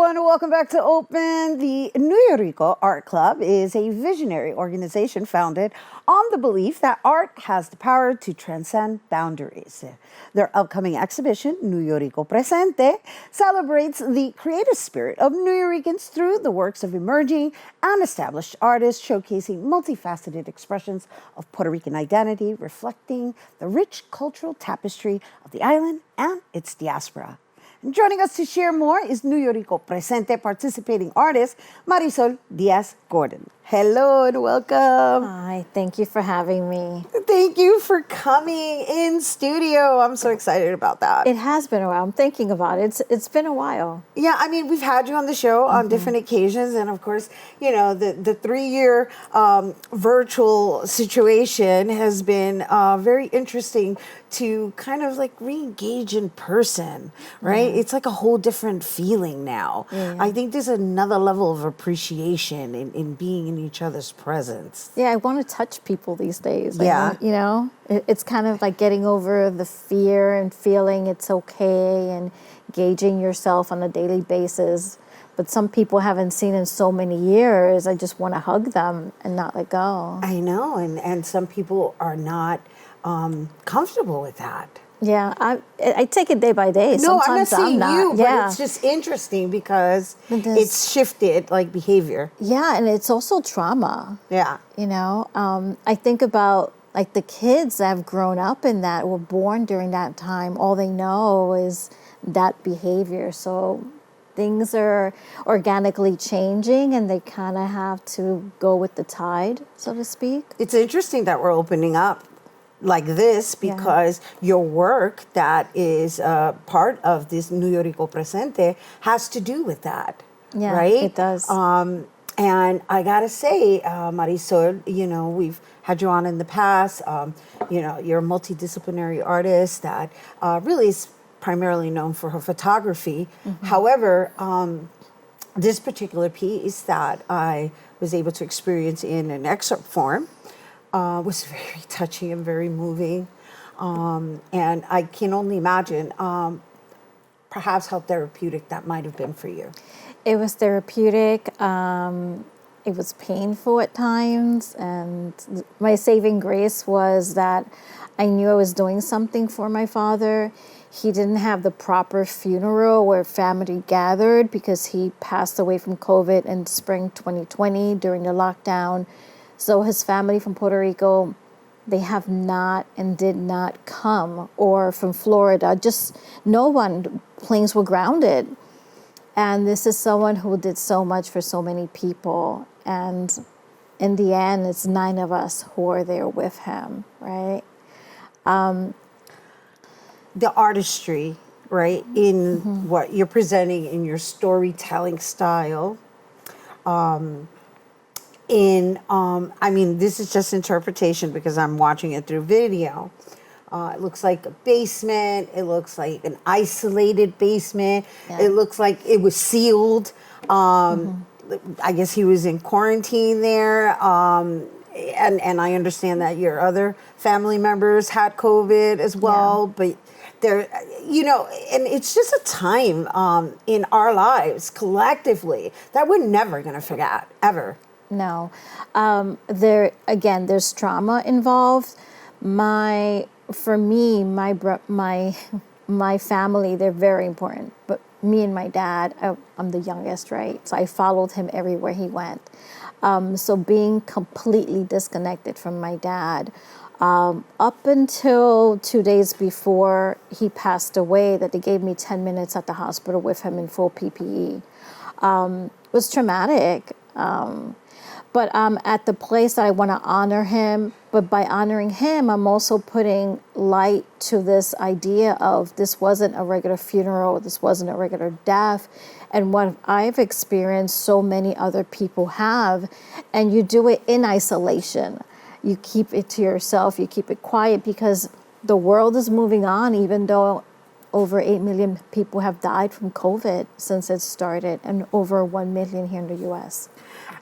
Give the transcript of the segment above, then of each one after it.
everyone. Welcome back to Open. The Nuyorico Art Club is a visionary organization founded on the belief that art has the power to transcend boundaries. Their upcoming exhibition, Nuyorico Presente, celebrates the creative spirit of Nuyoricans through the works of emerging and established artists, showcasing multifaceted expressions of Puerto Rican identity, reflecting the rich cultural tapestry of the island and its diaspora. And joining us to share more is Nuyorico Presente participating artist Marisol Diaz Gordon. Hello and welcome. Hi, thank you for having me. Thank you for coming in studio. I'm so excited about that. It has been a while. I'm thinking about it. It's been a while. Yeah, I mean, we've had you on the show on different occasions. And of course, you know, the 3-year virtual situation has been very interesting to kind of like re-engage in person, right? It's like a whole different feeling now. Yeah. I think there's another level of appreciation in being in each other's presence. Yeah, I want to touch people these days. Yeah. You know, it's kind of like getting over the fear and feeling it's okay and gauging yourself on a daily basis. But some people haven't seen in so many years. I just want to hug them and not let go. I know, and some people are not comfortable with that. Yeah, I take it day by day. No, I'm not Sometimes saying you, but Yeah. it's just interesting because It is. it's shifted like behavior. Yeah, and it's also trauma. Yeah. You know, I think about like the kids that have grown up in that, were born during that time. All they know is that behavior. So things are organically changing and they kind of have to go with the tide, so to speak. It's interesting that we're opening up like this because your work that is part of this Nuyorico Presente has to do with that, Yeah, right? it does. And I gotta say, Marisol, you know, we've had you on in the past. You know, you're a multidisciplinary artist that really is primarily known for her photography. However, this particular piece that I was able to experience in an excerpt form was very touching and very moving. And I can only imagine perhaps how therapeutic that might have been for you. It was therapeutic. It was painful at times. And my saving grace was that I knew I was doing something for my father. He didn't have the proper funeral where family gathered because he passed away from COVID in spring 2020 during the lockdown. So his family from Puerto Rico, they have not and did not come, or from Florida, just no one. Planes were grounded. And this is someone who did so much for so many people. And in the end, it's 9 of us who are there with him, right? The artistry, right, in what you're presenting in your storytelling style. I mean, this is just interpretation because I'm watching it through video. It looks like a basement. It looks like an isolated basement. Yeah. It looks like it was sealed. I guess he was in quarantine there. And I understand that your other family members had COVID as well. But there, you know, and it's just a time in our lives collectively that we're never going to forget, ever. No. There's trauma involved. For me, my family, they're very important. But me and my dad, I'm the youngest, right? So I followed him everywhere he went. So being completely disconnected from my dad, up until 2 days before he passed away, that they gave me 10 minutes at the hospital with him in full PPE, was traumatic. But I'm at the place that I want to honor him. But by honoring him, I'm also putting light to this idea of this wasn't a regular funeral, this wasn't a regular death. And what I've experienced, so many other people have. And you do it in isolation. You keep it to yourself, you keep it quiet because the world is moving on, even though over 8 million people have died from COVID since it started, and over 1 million here in the U.S.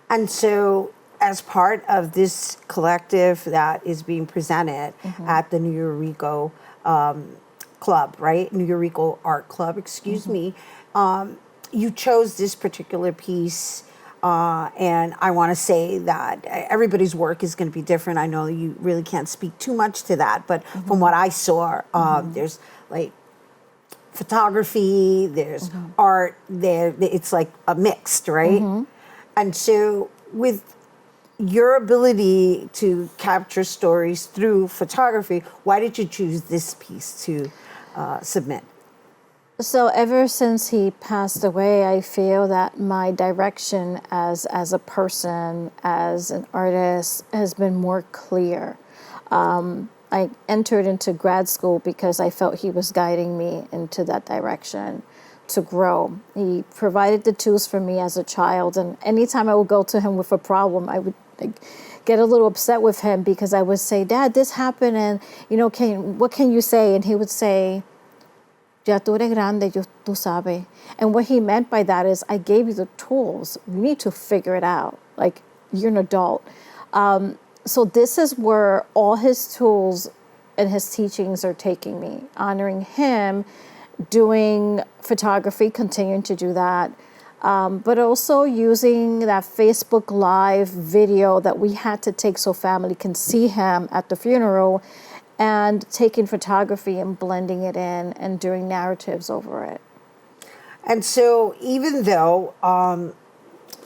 And so as part of this collective that is being presented at the Nuyorico Club, right? Nuyorico Art Club, excuse me. you chose this particular piece, and I want to say that everybody's work is going to be different. I know you really can't speak too much to that, but from what I saw, there's like photography, there's art, it's like a mixed, right? And so with your ability to capture stories through photography, why did you choose this piece to submit? So ever since he passed away, I feel that my direction as a person, as an artist, has been more clear. I entered into grad school because I felt he was guiding me into that direction to grow. He provided the tools for me as a child, and anytime I would go to him with a problem, I would get a little upset with him because I would say, "Dad, this happened, and what can you say?" And he would say, "Ya tú eres grande, tú sabes." And what he meant by that is, I gave you the tools. You need to figure it out. Like, you're an adult. So this is where all his tools and his teachings are taking me, honoring him, doing photography, continuing to do that, but also using that Facebook Live video that we had to take so family can see him at the funeral, and taking photography and blending it in and doing narratives over it. And so even though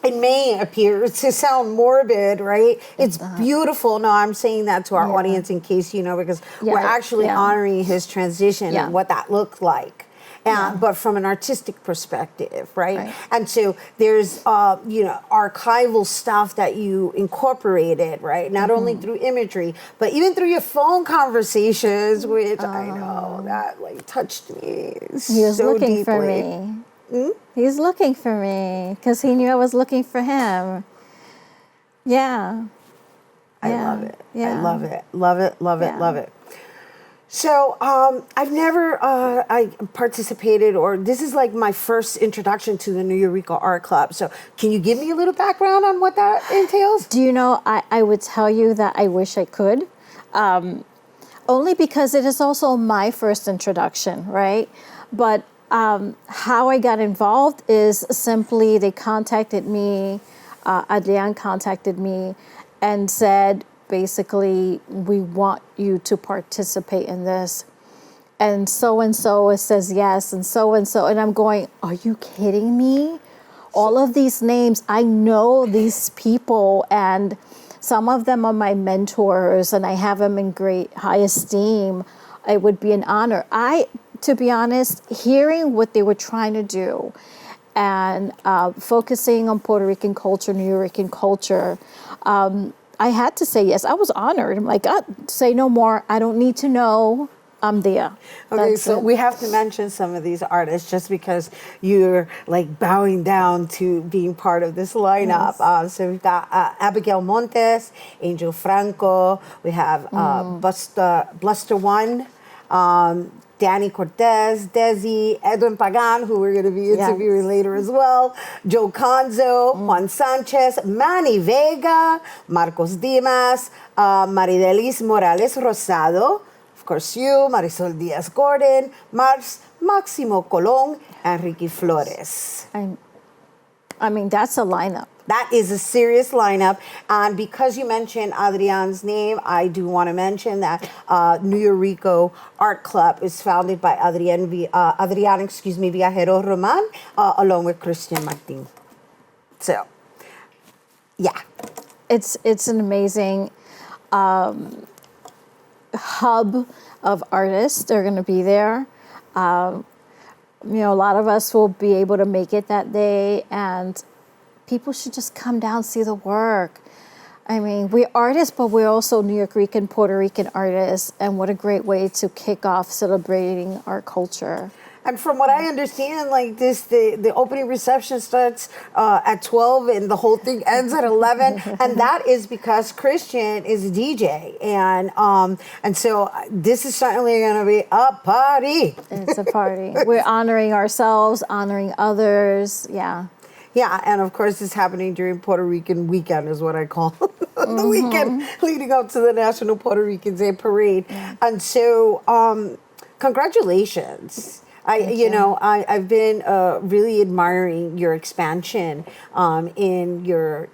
it may appear to sound morbid, right? It's beautiful. No, I'm saying that to our audience in case you know, because we're actually honoring his transition and what that looked like. But from an artistic perspective, right? And so there's, archival stuff that you incorporated, right? Not only through imagery, but even through your phone conversations, which I know that like touched me He was so looking deeply. for me. He's looking for me because he knew I was looking for him. Yeah. I love it. Yeah. I love it. Love it. Love it. Love it. So I've never I participated, or this is like my first introduction to the Nuyorico Art Club. So can you give me a little background on what that entails? Do you know, I would tell you that I wish I could, only because it is also my first introduction, right? But how I got involved is simply they contacted me, Adrian contacted me and said, basically, we want you to participate in this. And so it says yes, and so. And I'm going, are you kidding me? All of these names, I know these people, and some of them are my mentors, and I have them in great high esteem. It would be an honor. To be honest, hearing what they were trying to do and focusing on Puerto Rican culture, Nuyorican culture, I had to say yes. I was honored. I'm like, say no more. I don't need to know. I'm there. Okay, so we have to mention some of these artists just because you're like bowing down to being part of this lineup. Yes. So we've got Abigail Montes, Angel Franco. We have Bluster One. Danny Cortez, Desi, Edwin Pagan, who we're going to be interviewing later as well, Joe Conzo, Juan Sanchez, Manny Vega, Marcos Dimas, Maridelis Morales Rosado, of course you, Marisol Diaz Gordon, Máximo Colón, and Ricky Flores. I mean, that's a lineup. That is a serious lineup. And because you mentioned Adrian's name, I do want to mention that Nuyorico Art Club is founded by Adrian Viajero Roman, along with Christian Martin. So, yeah. It's an amazing hub of artists. They're going to be there. A lot of us will be able to make it that day, and people should just come down, see the work. I mean, we're artists, but we're also Nuyorican, Puerto Rican artists, and what a great way to kick off celebrating our culture. And from what I understand, like this, the opening reception starts at 12 and the whole thing ends at 11. And that is because Christian is a DJ. And so this is certainly going to be a party. It's a party. We're honoring ourselves, honoring others. Yeah. Yeah, and of course it's happening during Puerto Rican weekend is what I call the weekend leading up to the National Puerto Rican Day Parade. Yeah. And so congratulations. I've been really admiring your expansion in your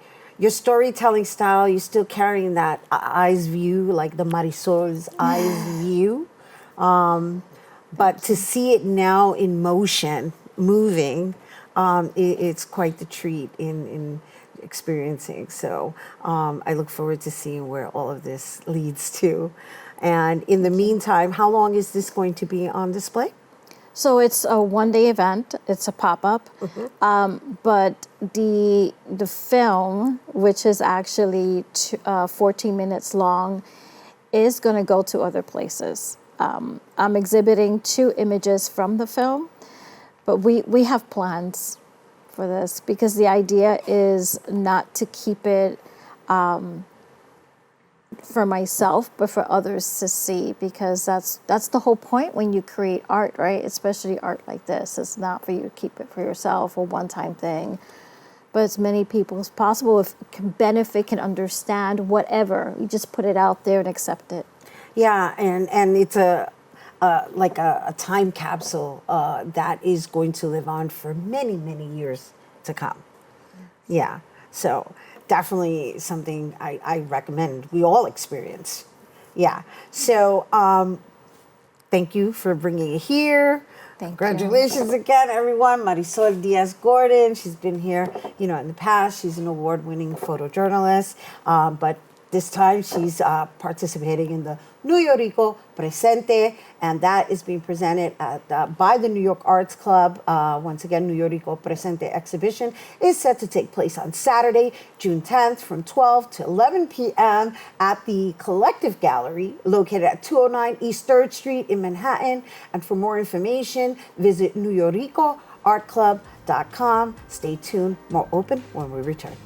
storytelling style. You're still carrying that eyes view, like the Marisol's eyes view. But to see it now in motion, moving, it's quite the treat in experiencing. So I look forward to seeing where all of this leads to. And in the meantime, how long is this going to be on display? So it's a one-day event. It's a pop-up, but the film, which is actually 14 minutes long, is going to go to other places. I'm exhibiting 2 images from the film, but we have plans for this because the idea is not to keep it for myself, but for others to see, because that's the whole point when you create art, right? Especially art like this. It's not for you to keep it for yourself, a one-time thing, but as many people as possible if can benefit, can understand, whatever. You just put it out there and accept it. Yeah, and it's like a time capsule that is going to live on for many, many years to come. Yeah, so definitely something I recommend we all experience. Yeah, so thank you for bringing it here. Thank you. Congratulations again, everyone. Marisol Diaz Gordon, she's been here, in the past. She's an award-winning photojournalist, but this time she's participating in the Nuyorico Presente, and that is being presented by the New York Arts Club. Once again, Nuyorico Presente exhibition is set to take place on Saturday, June 10th from 12 to 11 p.m. at the Collective Gallery located at 209 East 3rd Street in Manhattan. And for more information, visit NuyoricoArtClub.com. Stay tuned, more open when we return.